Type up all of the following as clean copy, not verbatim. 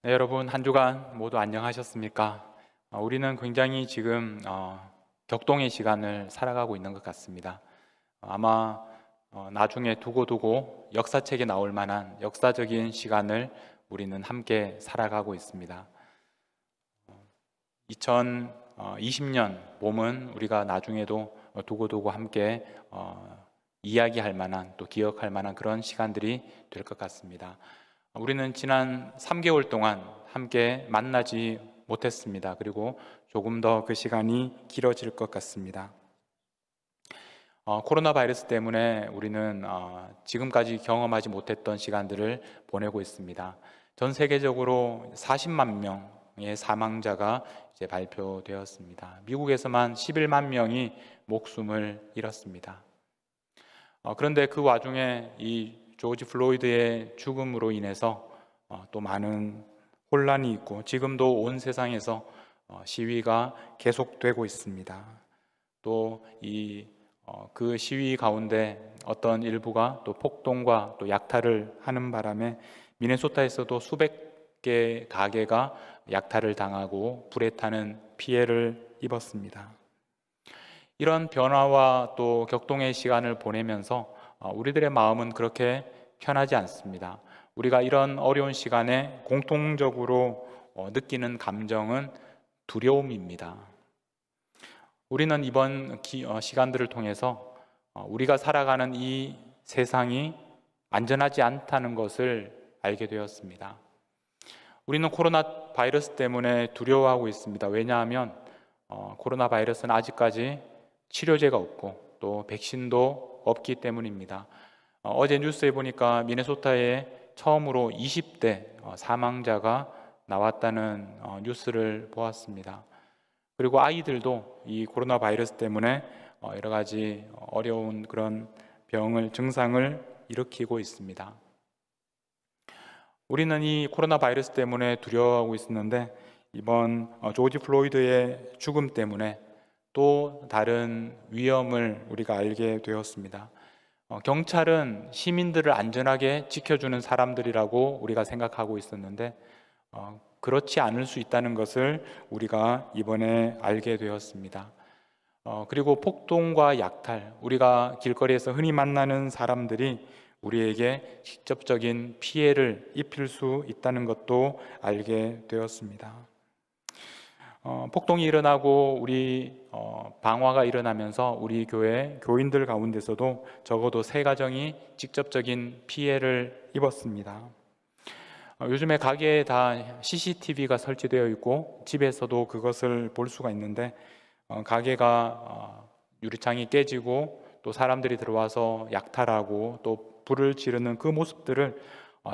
네, 여러분 한 주간 모두 안녕하셨습니까? 우리는 굉장히 지금 격동의 시간을 살아가고 있는 것 같습니다. 아마 나중에 두고두고 역사책에 나올 만한 역사적인 시간을 우리는 함께 살아가고 있습니다. 2020년 봄은 우리가 나중에도 두고두고 함께 이야기할 만한, 또 기억할 만한 그런 시간들이 될 것 같습니다. 우리는 지난 3개월 동안 함께 만나지 못했습니다. 그리고 조금 더 그 시간이 길어질 것 같습니다. 코로나 바이러스 때문에 우리는 지금까지 경험하지 못했던 시간들을 보내고 있습니다. 전 세계적으로 40만 명의 사망자가 이제 발표되었습니다. 미국에서만 11만 명이 목숨을 잃었습니다. 그런데 그 와중에 이 조지 플로이드의 죽음으로 인해서 또 많은 혼란이 있고, 지금도 온 세상에서 시위가 계속되고 있습니다. 또 그 시위 가운데 어떤 일부가 또 폭동과 또 약탈을 하는 바람에 미네소타에서도 수백 개 가게가 약탈을 당하고 불에 타는 피해를 입었습니다. 이런 변화와 또 격동의 시간을 보내면서 우리들의 마음은 그렇게 편하지 않습니다. 우리가 이런 어려운 시간에 공통적으로 느끼는 감정은 두려움입니다. 우리는 이번 시간들을 통해서 우리가 살아가는 이 세상이 안전하지 않다는 것을 알게 되었습니다. 우리는 코로나 바이러스 때문에 두려워하고 있습니다. 왜냐하면 코로나 바이러스는 아직까지 치료제가 없고 또 백신도 없기 때문입니다. 어제 뉴스에 보니까 미네소타에 처음으로 20대 사망자가 나왔다는 뉴스를 보았습니다. 그리고 아이들도 이 코로나 바이러스 때문에 여러 가지 어려운 그런 증상을 일으키고 있습니다. 우리는 이 코로나 바이러스 때문에 두려워하고 있었는데, 이번 조지 플로이드의 죽음 때문에 또 다른 위험을 우리가 알게 되었습니다. 경찰은 시민들을 안전하게 지켜주는 사람들이라고 우리가 생각하고 있었는데 그렇지 않을 수 있다는 것을 우리가 이번에 알게 되었습니다. 그리고 폭동과 약탈, 우리가 길거리에서 흔히 만나는 사람들이 우리에게 직접적인 피해를 입힐 수 있다는 것도 알게 되었습니다. 폭동이 일어나고 우리 방화가 일어나면서 우리 교회 교인들 가운데서도 적어도 3가정이 직접적인 피해를 입었습니다. 요즘에 가게에 다 CCTV가 설치되어 있고 집에서도 그것을 볼 수가 있는데, 가게가 유리창이 깨지고 또 사람들이 들어와서 약탈하고 또 불을 지르는 그 모습들을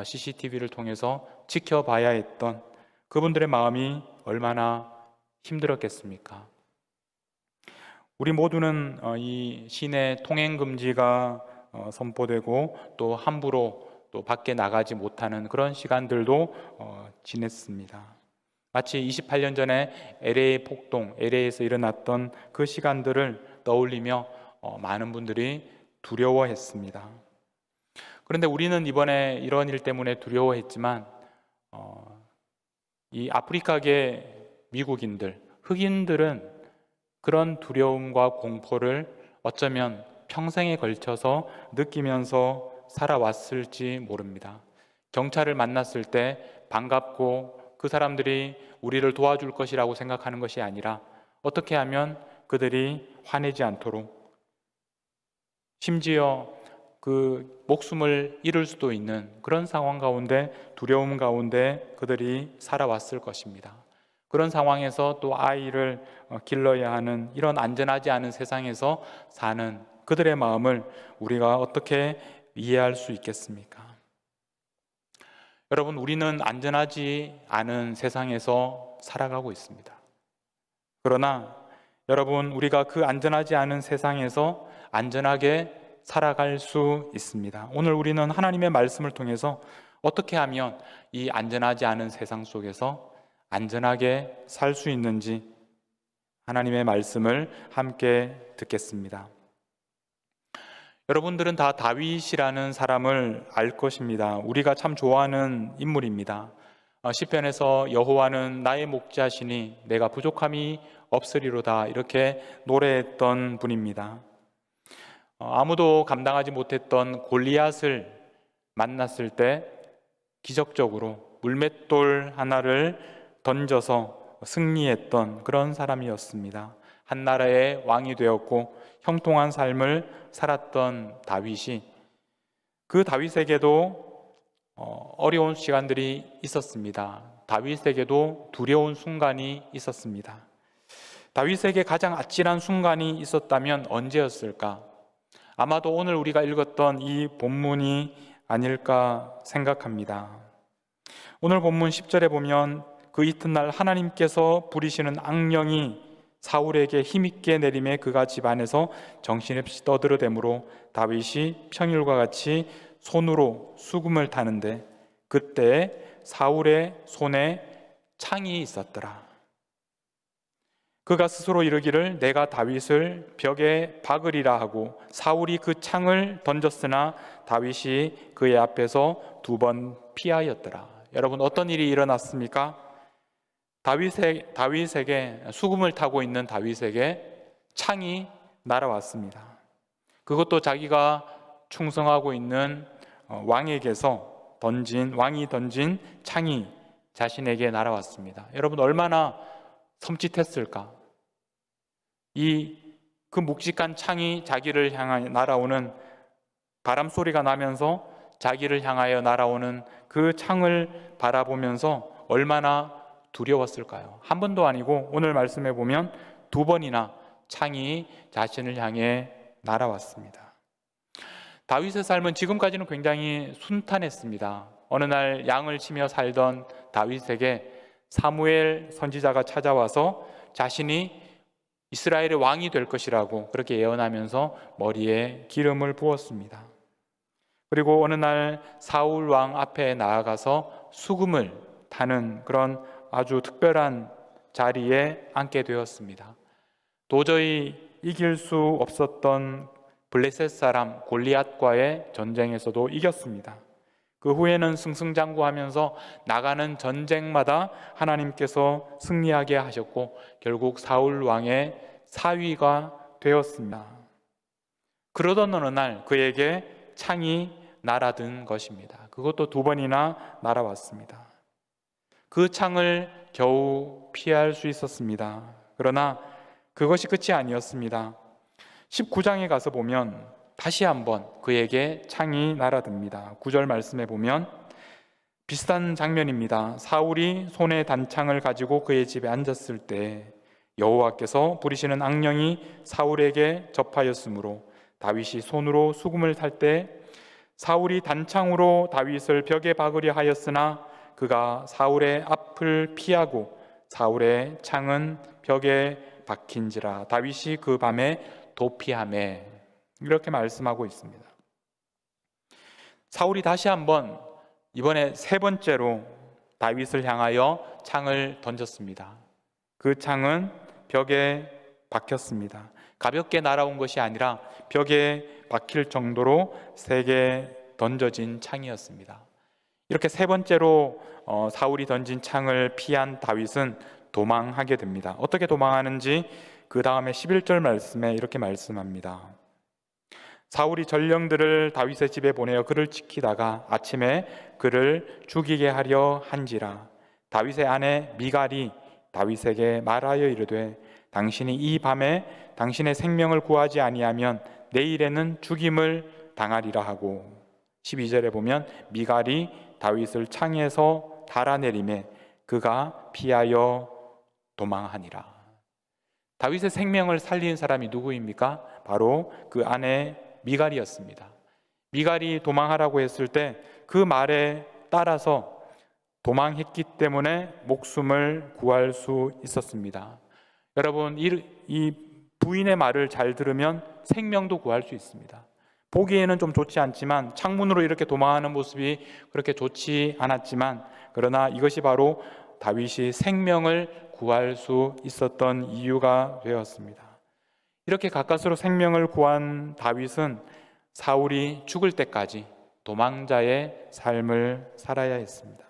CCTV를 통해서 지켜봐야 했던 그분들의 마음이 얼마나 힘들었겠습니까? 우리 모두는 이 시내 통행 금지가 선포되고 또 함부로 또 밖에 나가지 못하는 그런 시간들도 지냈습니다. 마치 28년 전에 LA 폭동, LA에서 일어났던 그 시간들을 떠올리며 많은 분들이 두려워했습니다. 그런데 우리는 이번에 이런 일 때문에 두려워했지만 이 아프리카계 미국인들, 흑인들은 그런 두려움과 공포를 어쩌면 평생에 걸쳐서 느끼면서 살아왔을지 모릅니다. 경찰을 만났을 때 반갑고 그 사람들이 우리를 도와줄 것이라고 생각하는 것이 아니라 어떻게 하면 그들이 화내지 않도록, 심지어 그 목숨을 잃을 수도 있는 그런 상황 가운데, 두려움 가운데 그들이 살아왔을 것입니다. 그런 상황에서 또 아이를 길러야 하는 이런 안전하지 않은 세상에서 사는 그들의 마음을 우리가 어떻게 이해할 수 있겠습니까? 여러분, 우리는 안전하지 않은 세상에서 살아가고 있습니다. 그러나 여러분, 우리가 그 안전하지 않은 세상에서 안전하게 살아갈 수 있습니다. 오늘 우리는 하나님의 말씀을 통해서 어떻게 하면 이 안전하지 않은 세상 속에서 안전하게 살 수 있는지 하나님의 말씀을 함께 듣겠습니다. 여러분들은 다 다윗이라는 사람을 알 것입니다. 우리가 참 좋아하는 인물입니다. 시편에서 여호와는 나의 목자시니 내가 부족함이 없으리로다 이렇게 노래했던 분입니다. 아무도 감당하지 못했던 골리앗을 만났을 때 기적적으로 물맷돌 하나를 던져서 승리했던 그런 사람이었습니다. 한 나라의 왕이 되었고 형통한 삶을 살았던 다윗이, 그 다윗에게도 어려운 시간들이 있었습니다. 다윗에게도 두려운 순간이 있었습니다. 다윗에게 가장 아찔한 순간이 있었다면 언제였을까? 아마도 오늘 우리가 읽었던 이 본문이 아닐까 생각합니다. 오늘 본문 10절에 보면 그 이튿날 하나님께서 부리시는 악령이 사울에게 힘있게 내림에 그가 집 안에서 정신없이 떠들어대므로 다윗이 평일과 같이 손으로 수금을 타는데 그때 사울의 손에 창이 있었더라. 그가 스스로 이르기를 내가 다윗을 벽에 박으리라 하고 사울이 그 창을 던졌으나 다윗이 그의 앞에서 2번 피하였더라. 여러분, 어떤 일이 일어났습니까? 다윗에게, 수금을 타고 있는 다윗에게 창이 날아왔습니다. 그것도 자기가 충성하고 있는 왕에게서 왕이 던진 창이 자신에게 날아왔습니다. 여러분, 얼마나 섬찟했을까? 그 묵직한 창이 자기를 향하여 날아오는, 바람 소리가 나면서 자기를 향하여 날아오는 그 창을 바라보면서 얼마나 두려웠을까요? 한 번도 아니고 오늘 말씀해 보면 2번이나 창이 자신을 향해 날아왔습니다. 다윗의 삶은 지금까지는 굉장히 순탄했습니다. 어느 날 양을 치며 살던 다윗에게 사무엘 선지자가 찾아와서 자신이 이스라엘의 왕이 될 것이라고 그렇게 예언하면서 머리에 기름을 부었습니다. 그리고 어느 날 사울 왕 앞에 나아가서 수금을 타는 그런 아주 특별한 자리에 앉게 되었습니다. 도저히 이길 수 없었던 블레셋 사람 골리앗과의 전쟁에서도 이겼습니다. 그 후에는 승승장구하면서 나가는 전쟁마다 하나님께서 승리하게 하셨고 결국 사울 왕의 사위가 되었습니다. 그러던 어느 날 그에게 창이 날아든 것입니다. 그것도 2번이나 날아왔습니다. 그 창을 겨우 피할 수 있었습니다. 그러나 그것이 끝이 아니었습니다. 19장에 가서 보면 다시 한번 그에게 창이 날아듭니다. 9절 말씀에 보면 비슷한 장면입니다. 사울이 손에 단창을 가지고 그의 집에 앉았을 때 여호와께서 부리시는 악령이 사울에게 접하였으므로 다윗이 손으로 수금을 탈 때 사울이 단창으로 다윗을 벽에 박으려 하였으나 그가 사울의 앞을 피하고 사울의 창은 벽에 박힌지라 다윗이 그 밤에 도피하매 이렇게 말씀하고 있습니다. 사울이 다시 한번 이번에 3번째로 다윗을 향하여 창을 던졌습니다. 그 창은 벽에 박혔습니다. 가볍게 날아온 것이 아니라 벽에 박힐 정도로 세게 던져진 창이었습니다. 이렇게 3번째로 사울이 던진 창을 피한 다윗은 도망하게 됩니다. 어떻게 도망하는지 그 다음에 11절 말씀에 이렇게 말씀합니다. 사울이 전령들을 다윗의 집에 보내어 그를 지키다가 아침에 그를 죽이게 하려 한지라 다윗의 아내 미갈이 다윗에게 말하여 이르되 당신이 이 밤에 당신의 생명을 구하지 아니하면 내일에는 죽임을 당하리라 하고 12절에 보면 미갈이 다윗을 창에서 달아내리매 그가 피하여 도망하니라. 다윗의 생명을 살린 사람이 누구입니까? 바로 그 아내 미갈이었습니다. 미갈이 도망하라고 했을 때 그 말에 따라서 도망했기 때문에 목숨을 구할 수 있었습니다. 여러분, 이 부인의 말을 잘 들으면 생명도 구할 수 있습니다. 보기에는 좀 좋지 않지만 창문으로 이렇게 도망하는 모습이 그렇게 좋지 않았지만 그러나 이것이 바로 다윗이 생명을 구할 수 있었던 이유가 되었습니다. 이렇게 가까스로 생명을 구한 다윗은 사울이 죽을 때까지 도망자의 삶을 살아야 했습니다.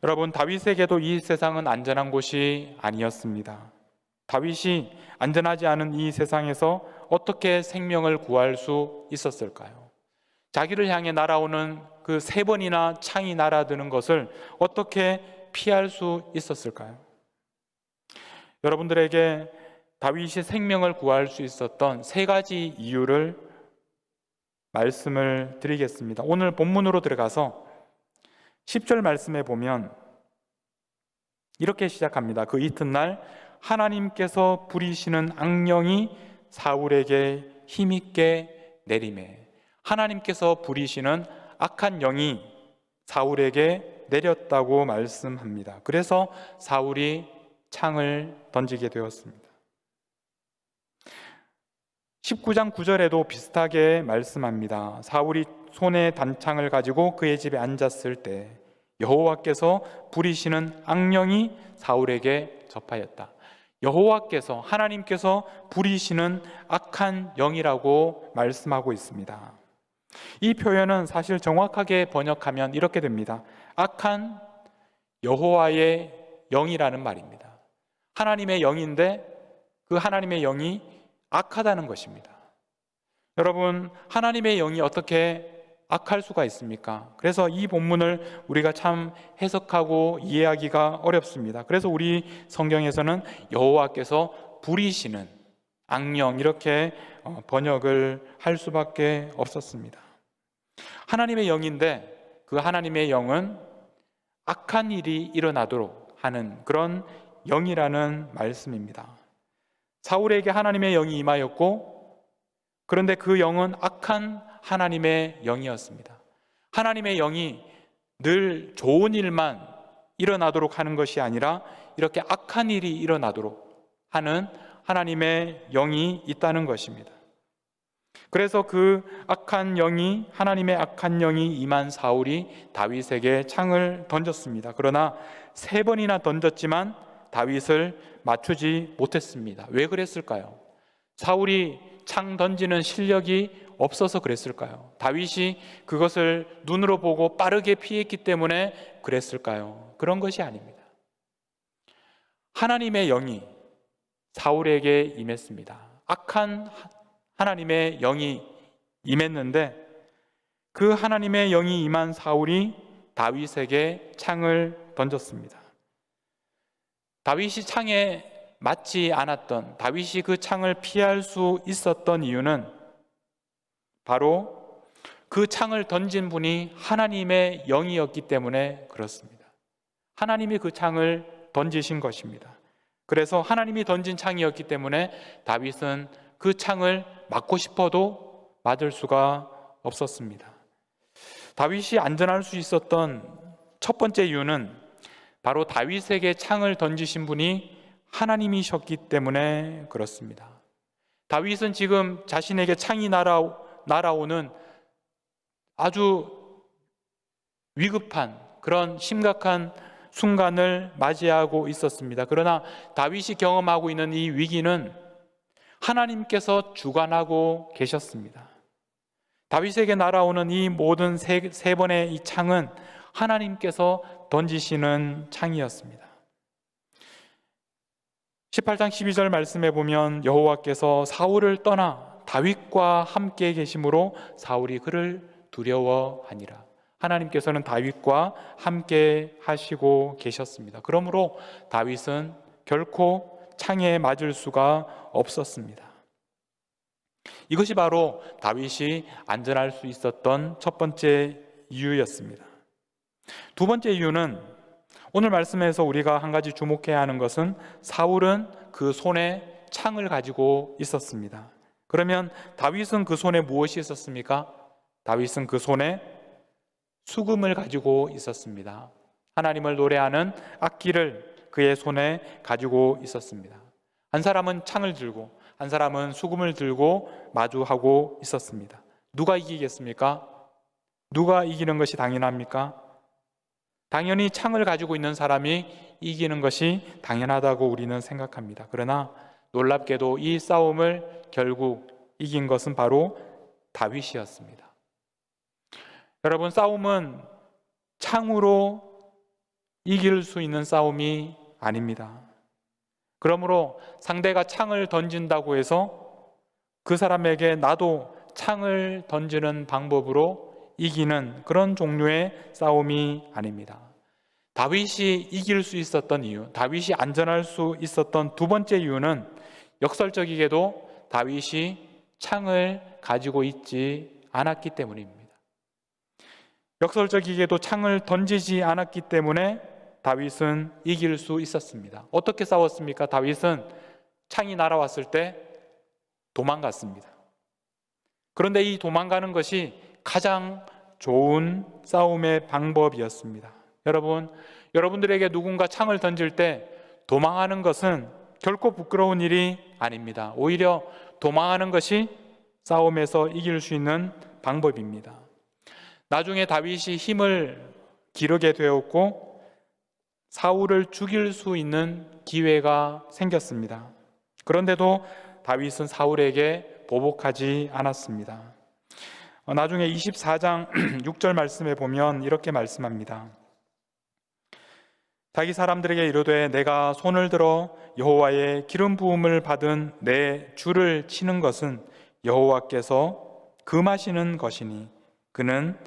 여러분, 다윗에게도 이 세상은 안전한 곳이 아니었습니다. 다윗이 안전하지 않은 이 세상에서 어떻게 생명을 구할 수 있었을까요? 자기를 향해 날아오는 그 3번이나 창이 날아드는 것을 어떻게 피할 수 있었을까요? 여러분들에게 다윗이 생명을 구할 수 있었던 3가지 이유를 말씀을 드리겠습니다. 오늘 본문으로 들어가서 10절 말씀에 보면 이렇게 시작합니다. 그 이튿날 하나님께서 부리시는 악령이 사울에게 힘있게 내리매. 하나님께서 부리시는 악한 영이 사울에게 내렸다고 말씀합니다. 그래서 사울이 창을 던지게 되었습니다. 19장 9절에도 비슷하게 말씀합니다. 사울이 손에 단창을 가지고 그의 집에 앉았을 때 여호와께서 부리시는 악령이 사울에게 접하였다. 여호와께서, 하나님께서 부리시는 악한 영이라고 말씀하고 있습니다. 이 표현은 사실 정확하게 번역하면 이렇게 됩니다. 악한 여호와의 영이라는 말입니다. 하나님의 영인데 그 하나님의 영이 악하다는 것입니다. 여러분, 하나님의 영이 어떻게 악할 수가 있습니까? 그래서 이 본문을 우리가 참 해석하고 이해하기가 어렵습니다. 그래서 우리 성경에서는 여호와께서 부리시는 악령, 이렇게 번역을 할 수밖에 없었습니다. 하나님의 영인데 그 하나님의 영은 악한 일이 일어나도록 하는 그런 영이라는 말씀입니다. 사울에게 하나님의 영이 임하였고, 그런데 그 영은 악한 하나님의 영이었습니다. 하나님의 영이 늘 좋은 일만 일어나도록 하는 것이 아니라 이렇게 악한 일이 일어나도록 하는 하나님의 영이 있다는 것입니다. 그래서 그 악한 영이, 하나님의 악한 영이 임한 사울이 다윗에게 창을 던졌습니다. 그러나 3번이나 던졌지만 다윗을 맞추지 못했습니다. 왜 그랬을까요? 사울이 창 던지는 실력이 없어서 그랬을까요? 다윗이 그것을 눈으로 보고 빠르게 피했기 때문에 그랬을까요? 그런 것이 아닙니다. 하나님의 영이 사울에게 임했습니다. 악한 하나님의 영이 임했는데 그 하나님의 영이 임한 사울이 다윗에게 창을 던졌습니다. 다윗이 창에 맞지 않았던, 다윗이 그 창을 피할 수 있었던 이유는 바로 그 창을 던진 분이 하나님의 영이었기 때문에 그렇습니다. 하나님이 그 창을 던지신 것입니다. 그래서 하나님이 던진 창이었기 때문에 다윗은 그 창을 맞고 싶어도 맞을 수가 없었습니다. 다윗이 안전할 수 있었던 첫 번째 이유는 바로 다윗에게 창을 던지신 분이 하나님이셨기 때문에 그렇습니다. 다윗은 지금 자신에게 창이 날아오는 아주 위급한 그런 심각한 순간을 맞이하고 있었습니다. 그러나 다윗이 경험하고 있는 이 위기는 하나님께서 주관하고 계셨습니다. 다윗에게 날아오는 이 모든 3번의 이 창은 하나님께서 던지시는 창이었습니다. 18장 12절 말씀에 보면 여호와께서 사울을 떠나 다윗과 함께 계심으로 사울이 그를 두려워하니라. 하나님께서는 다윗과 함께 하시고 계셨습니다. 그러므로 다윗은 결코 창에 맞을 수가 없었습니다. 이것이 바로 다윗이 안전할 수 있었던 첫 번째 이유였습니다. 두 번째 이유는 오늘 말씀에서 우리가 한 가지 주목해야 하는 것은 사울은 그 손에 창을 가지고 있었습니다. 그러면 다윗은 그 손에 무엇이 있었습니까? 다윗은 그 손에 수금을 가지고 있었습니다. 하나님을 노래하는 악기를 그의 손에 가지고 있었습니다. 한 사람은 창을 들고 한 사람은 수금을 들고 마주하고 있었습니다. 누가 이기겠습니까? 누가 이기는 것이 당연합니까? 당연히 창을 가지고 있는 사람이 이기는 것이 당연하다고 우리는 생각합니다. 그러나 놀랍게도 이 싸움을 결국 이긴 것은 바로 다윗이었습니다. 여러분, 싸움은 창으로 이길 수 있는 싸움이 아닙니다. 그러므로 상대가 창을 던진다고 해서 그 사람에게 나도 창을 던지는 방법으로 이기는 그런 종류의 싸움이 아닙니다. 다윗이 이길 수 있었던 이유, 다윗이 안전할 수 있었던 두 번째 이유는 역설적이게도 다윗이 창을 가지고 있지 않았기 때문입니다. 역설적이게도 창을 던지지 않았기 때문에 다윗은 이길 수 있었습니다. 어떻게 싸웠습니까? 다윗은 창이 날아왔을 때 도망갔습니다. 그런데 이 도망가는 것이 가장 좋은 싸움의 방법이었습니다. 여러분들에게 누군가 창을 던질 때 도망하는 것은 결코 부끄러운 일이 아닙니다. 오히려 도망하는 것이 싸움에서 이길 수 있는 방법입니다. 나중에 다윗이 힘을 기르게 되었고 사울을 죽일 수 있는 기회가 생겼습니다. 그런데도 다윗은 사울에게 보복하지 않았습니다. 나중에 24장 6절 말씀에 보면 이렇게 말씀합니다. 자기 사람들에게 이르되 내가 손을 들어 여호와의 기름 부음을 받은 내 주를 치는 것은 여호와께서 금하시는 것이니 그는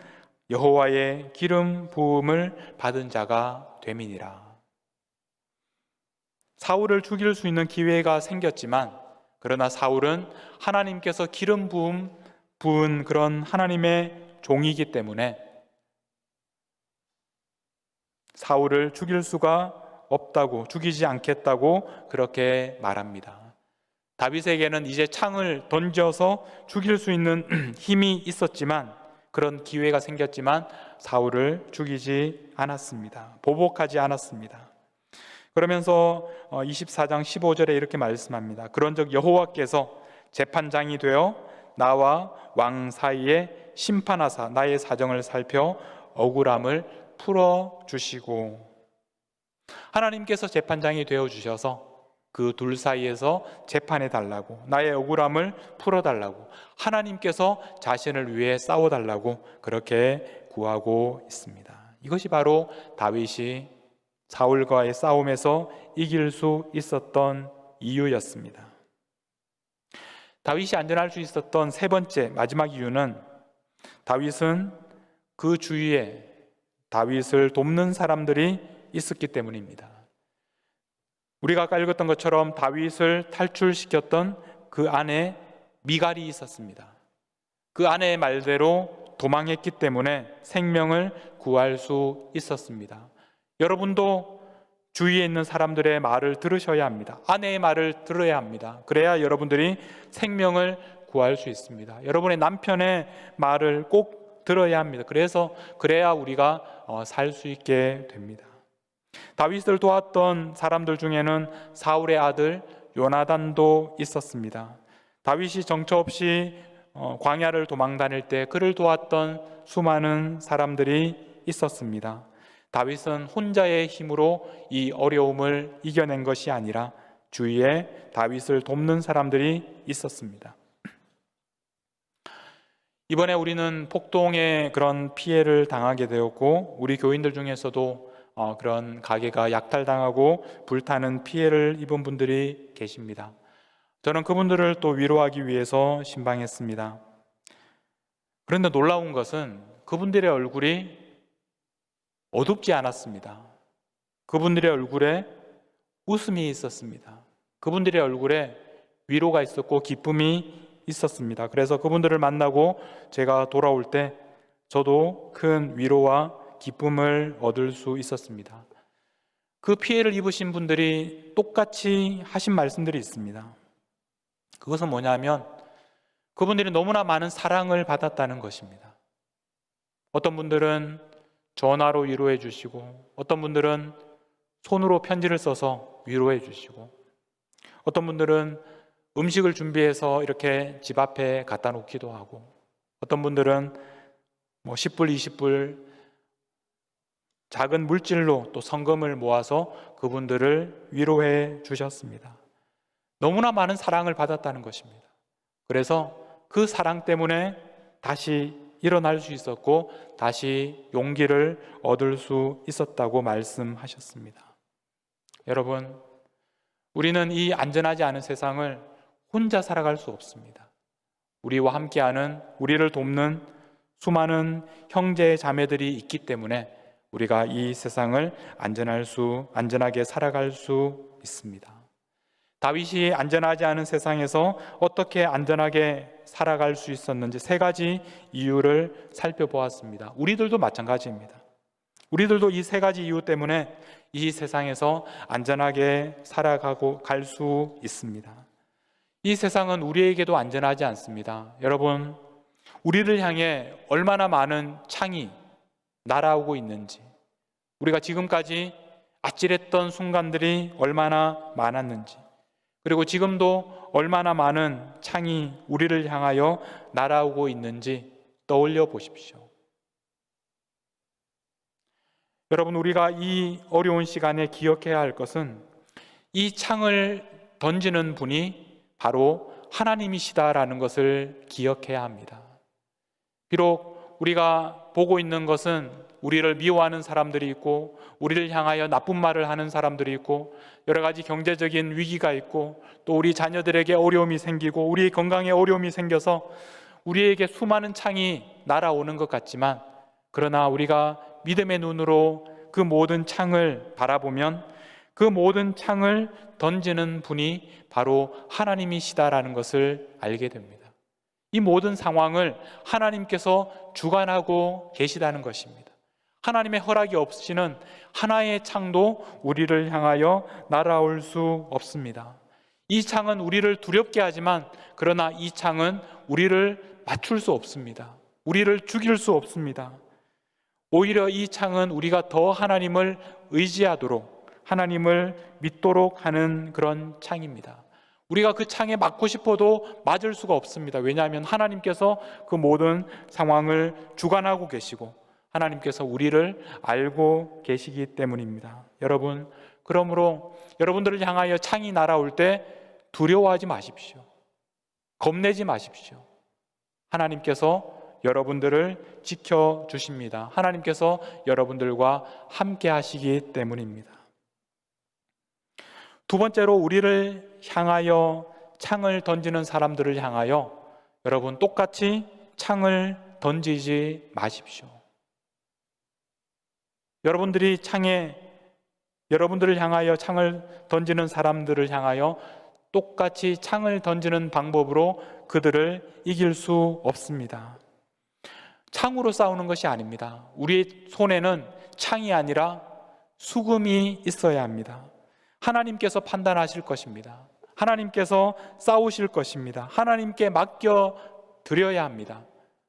여호와의 기름 부음을 받은 자가 됨이니라. 사울을 죽일 수 있는 기회가 생겼지만 그러나 사울은 하나님께서 기름 부은 그런 하나님의 종이기 때문에 사울을 죽일 수가 없다고, 죽이지 않겠다고 그렇게 말합니다. 다윗에게는 이제 창을 던져서 죽일 수 있는 힘이 있었지만, 그런 기회가 생겼지만 사울을 죽이지 않았습니다. 보복하지 않았습니다. 그러면서 24장 15절에 이렇게 말씀합니다. 그런즉 여호와께서 재판장이 되어 나와 왕 사이에 심판하사 나의 사정을 살펴 억울함을 풀어주시고, 하나님께서 재판장이 되어주셔서 그 둘 사이에서 재판해 달라고, 나의 억울함을 풀어달라고, 하나님께서 자신을 위해 싸워달라고 그렇게 구하고 있습니다. 이것이 바로 다윗이 사울과의 싸움에서 이길 수 있었던 이유였습니다. 다윗이 안전할 수 있었던 세 번째 마지막 이유는 다윗은 그 주위에 다윗을 돕는 사람들이 있었기 때문입니다. 우리가 아까 읽었던 것처럼 다윗을 탈출시켰던 그 안에 미갈이 있었습니다. 그 아내의 말대로 도망했기 때문에 생명을 구할 수 있었습니다. 여러분도 주위에 있는 사람들의 말을 들으셔야 합니다. 아내의 말을 들어야 합니다. 그래야 여러분들이 생명을 구할 수 있습니다. 여러분의 남편의 말을 꼭 들어야 합니다. 그래야 우리가 살 수 있게 됩니다. 다윗을 도왔던 사람들 중에는 사울의 아들 요나단도 있었습니다. 다윗이 정처 없이 광야를 도망 다닐 때 그를 도왔던 수많은 사람들이 있었습니다. 다윗은 혼자의 힘으로 이 어려움을 이겨낸 것이 아니라 주위에 다윗을 돕는 사람들이 있었습니다. 이번에 우리는 폭동의 그런 피해를 당하게 되었고, 우리 교인들 중에서도 그런 가게가 약탈당하고 불타는 피해를 입은 분들이 계십니다. 저는 그분들을 또 위로하기 위해서 신방했습니다. 그런데 놀라운 것은 그분들의 얼굴이 어둡지 않았습니다. 그분들의 얼굴에 웃음이 있었습니다. 그분들의 얼굴에 위로가 있었고 기쁨이 있었습니다. 그래서 그분들을 만나고 제가 돌아올 때 저도 큰 위로와 기쁨을 얻을 수 있었습니다. 그 피해를 입으신 분들이 똑같이 하신 말씀들이 있습니다. 그것은 뭐냐면 그분들이 너무나 많은 사랑을 받았다는 것입니다. 어떤 분들은 전화로 위로해 주시고, 어떤 분들은 손으로 편지를 써서 위로해 주시고, 어떤 분들은 음식을 준비해서 이렇게 집 앞에 갖다 놓기도 하고, 어떤 분들은 10불, 20불 작은 물질로 또 성금을 모아서 그분들을 위로해 주셨습니다. 너무나 많은 사랑을 받았다는 것입니다. 그래서 그 사랑 때문에 다시 일어날 수 있었고 다시 용기를 얻을 수 있었다고 말씀하셨습니다. 여러분, 우리는 이 안전하지 않은 세상을 혼자 살아갈 수 없습니다. 우리와 함께하는, 우리를 돕는 수많은 형제 자매들이 있기 때문에 우리가 이 세상을 안전하게 살아갈 수 있습니다. 다윗이 안전하지 않은 세상에서 어떻게 안전하게 살아갈 수 있었는지 세 가지 이유를 살펴보았습니다. 우리들도 마찬가지입니다. 우리들도 이 세 가지 이유 때문에 이 세상에서 안전하게 살아가고 갈 수 있습니다. 이 세상은 우리에게도 안전하지 않습니다. 여러분, 우리를 향해 얼마나 많은 창이 날아오고 있는지, 우리가 지금까지 아찔했던 순간들이 얼마나 많았는지, 그리고 지금도 얼마나 많은 창이 우리를 향하여 날아오고 있는지 떠올려 보십시오. 여러분, 우리가 이 어려운 시간에 기억해야 할 것은 이 창을 던지는 분이 바로 하나님이시다라는 것을 기억해야 합니다. 비록 우리가 보고 있는 것은 우리를 미워하는 사람들이 있고, 우리를 향하여 나쁜 말을 하는 사람들이 있고, 여러 가지 경제적인 위기가 있고, 또 우리 자녀들에게 어려움이 생기고, 우리 건강에 어려움이 생겨서 우리에게 수많은 창이 날아오는 것 같지만, 그러나 우리가 믿음의 눈으로 그 모든 창을 바라보면 그 모든 창을 던지는 분이 바로 하나님이시다라는 것을 알게 됩니다. 이 모든 상황을 하나님께서 주관하고 계시다는 것입니다. 하나님의 허락이 없이는 하나의 창도 우리를 향하여 날아올 수 없습니다. 이 창은 우리를 두렵게 하지만, 그러나 이 창은 우리를 맞출 수 없습니다. 우리를 죽일 수 없습니다. 오히려 이 창은 우리가 더 하나님을 의지하도록, 하나님을 믿도록 하는 그런 창입니다. 우리가 그 창에 맞고 싶어도 맞을 수가 없습니다. 왜냐하면 하나님께서 그 모든 상황을 주관하고 계시고 하나님께서 우리를 알고 계시기 때문입니다. 여러분, 그러므로 여러분들을 향하여 창이 날아올 때 두려워하지 마십시오. 겁내지 마십시오. 하나님께서 여러분들을 지켜주십니다. 하나님께서 여러분들과 함께 하시기 때문입니다. 두 번째로, 우리를 향하여 창을 던지는 사람들을 향하여 여러분 똑같이 창을 던지지 마십시오. 여러분들을 향하여 창을 던지는 사람들을 향하여 똑같이 창을 던지는 방법으로 그들을 이길 수 없습니다. 창으로 싸우는 것이 아닙니다. 우리의 손에는 창이 아니라 수금이 있어야 합니다. 하나님께서 판단하실 것입니다. 하나님께서 싸우실 것입니다. 하나님께 맡겨 드려야 합니다.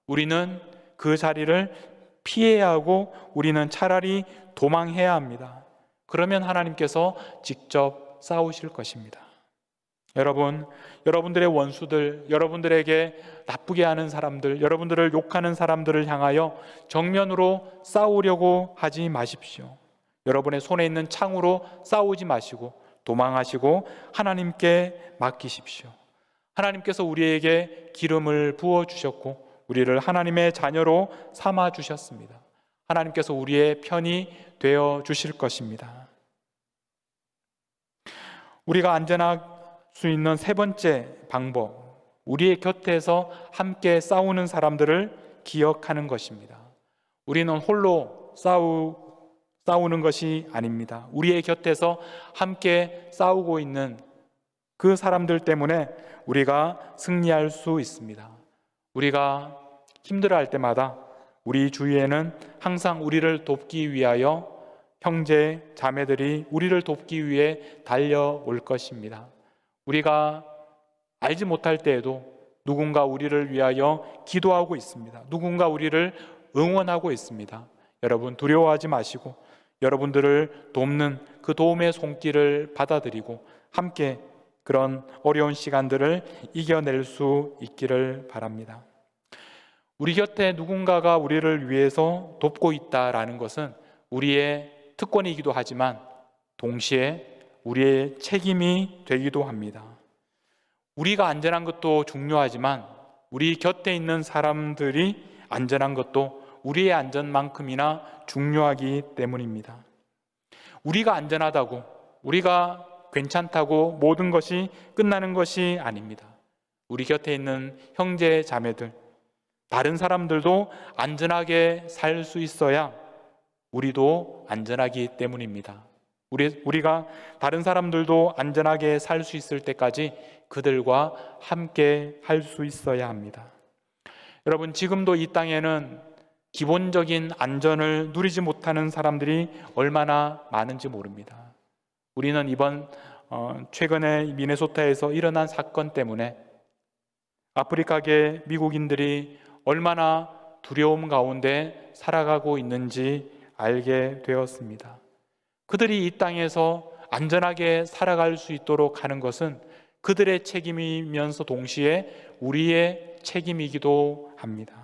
우리는 그 자리를 피해야 하고 우리는 차라리 도망해야 합니다. 그러면 하나님께서 직접 싸우실 것입니다. 여러분, 여러분들의 원수들, 여러분들에게 나쁘게 하는 사람들, 여러분들을 욕하는 사람들을 향하여 정면으로 싸우려고 하지 마십시오. 여러분의 손에 있는 창으로 싸우지 마시고 도망하시고 하나님께 맡기십시오. 하나님께서 우리에게 기름을 부어주셨고 우리를 하나님의 자녀로 삼아주셨습니다. 하나님께서 우리의 편이 되어 주실 것입니다. 우리가 안전할 수 있는 세 번째 방법, 우리의 곁에서 함께 싸우는 사람들을 기억하는 것입니다. 우리는 홀로 싸우는 것이 아닙니다. 우리의 곁에서 함께 싸우고 있는 그 사람들 때문에 우리가 승리할 수 있습니다. 우리가 힘들어할 때마다 우리 주위에는 항상 우리를 돕기 위하여 형제, 자매들이 우리를 돕기 위해 달려올 것입니다. 우리가 알지 못할 때에도 누군가 우리를 위하여 기도하고 있습니다. 누군가 우리를 응원하고 있습니다. 여러분, 두려워하지 마시고 여러분들을 돕는 그 도움의 손길을 받아들이고 함께 그런 어려운 시간들을 이겨낼 수 있기를 바랍니다. 우리 곁에 누군가가 우리를 위해서 돕고 있다라는 것은 우리의 특권이기도 하지만 동시에 우리의 책임이 되기도 합니다. 우리가 안전한 것도 중요하지만 우리 곁에 있는 사람들이 안전한 것도 우리의 안전만큼이나 중요하기 때문입니다. 우리가 안전하다고, 우리가 괜찮다고 모든 것이 끝나는 것이 아닙니다. 우리 곁에 있는 형제 자매들, 다른 사람들도 안전하게 살 수 있어야 우리도 안전하기 때문입니다. 우리가 다른 사람들도 안전하게 살 수 있을 때까지 그들과 함께 할 수 있어야 합니다. 여러분, 지금도 이 땅에는 기본적인 안전을 누리지 못하는 사람들이 얼마나 많은지 모릅니다. 우리는 이번 최근에 미네소타에서 일어난 사건 때문에 아프리카계 미국인들이 얼마나 두려움 가운데 살아가고 있는지 알게 되었습니다. 그들이 이 땅에서 안전하게 살아갈 수 있도록 하는 것은 그들의 책임이면서 동시에 우리의 책임이기도 합니다.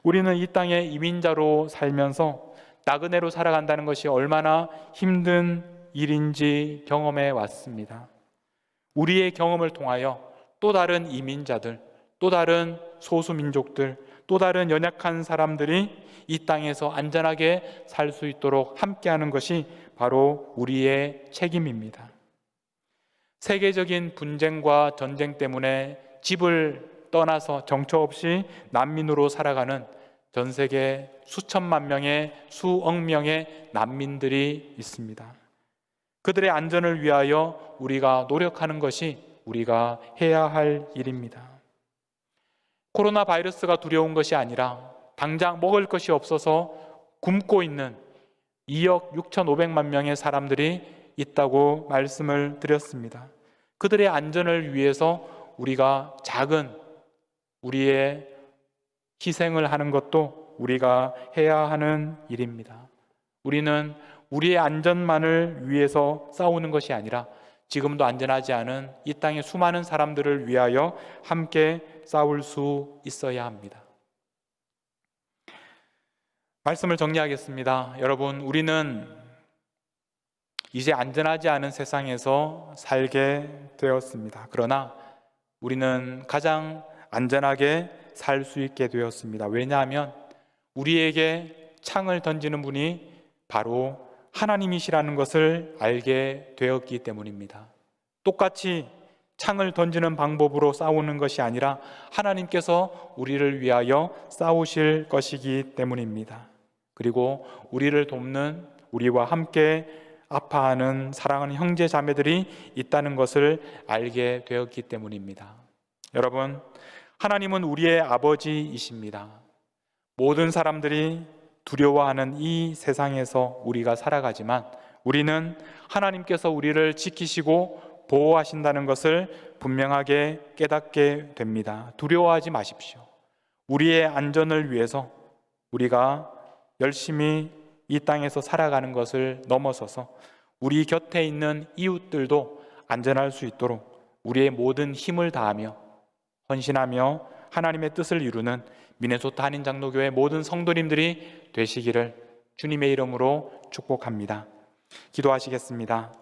우리는 이 땅에 이민자로 살면서 나그네로 살아간다는 것이 얼마나 힘든 일인지 경험해 왔습니다. 우리의 경험을 통하여 또 다른 이민자들, 또 다른 소수민족들, 또 다른 연약한 사람들이 이 땅에서 안전하게 살 수 있도록 함께하는 것이 바로 우리의 책임입니다. 세계적인 분쟁과 전쟁 때문에 집을 떠나서 정처 없이 난민으로 살아가는 전 세계 수천만 명의, 수억 명의 난민들이 있습니다. 그들의 안전을 위하여 우리가 노력하는 것이 우리가 해야 할 일입니다. 코로나 바이러스가 두려운 것이 아니라 당장 먹을 것이 없어서 굶고 있는 2억 6,500만 명의 사람들이 있다고 말씀을 드렸습니다. 그들의 안전을 위해서 우리가 작은 우리의 희생을 하는 것도 우리가 해야 하는 일입니다. 우리는 우리의 안전만을 위해서 싸우는 것이 아니라 지금도 안전하지 않은 이 땅의 수많은 사람들을 위하여 함께 싸울 수 있어야 합니다. 말씀을 정리하겠습니다. 여러분, 우리는 이제 안전하지 않은 세상에서 살게 되었습니다. 그러나 우리는 가장 안전하게 살 수 있게 되었습니다. 왜냐하면 우리에게 창을 던지는 분이 바로 하나님이시라는 것을 알게 되었기 때문입니다. 똑같이 창을 던지는 방법으로 싸우는 것이 아니라 하나님께서 우리를 위하여 싸우실 것이기 때문입니다. 그리고 우리를 돕는, 우리와 함께 아파하는 사랑하는 형제 자매들이 있다는 것을 알게 되었기 때문입니다. 여러분, 하나님은 우리의 아버지이십니다. 모든 사람들이 두려워하는 이 세상에서 우리가 살아가지만 우리는 하나님께서 우리를 지키시고 보호하신다는 것을 분명하게 깨닫게 됩니다. 두려워하지 마십시오. 우리의 안전을 위해서 우리가 열심히 이 땅에서 살아가는 것을 넘어서서 우리 곁에 있는 이웃들도 안전할 수 있도록 우리의 모든 힘을 다하며 헌신하며 하나님의 뜻을 이루는 미네소타 한인장로교회 모든 성도님들이 되시기를 주님의 이름으로 축복합니다. 기도하시겠습니다.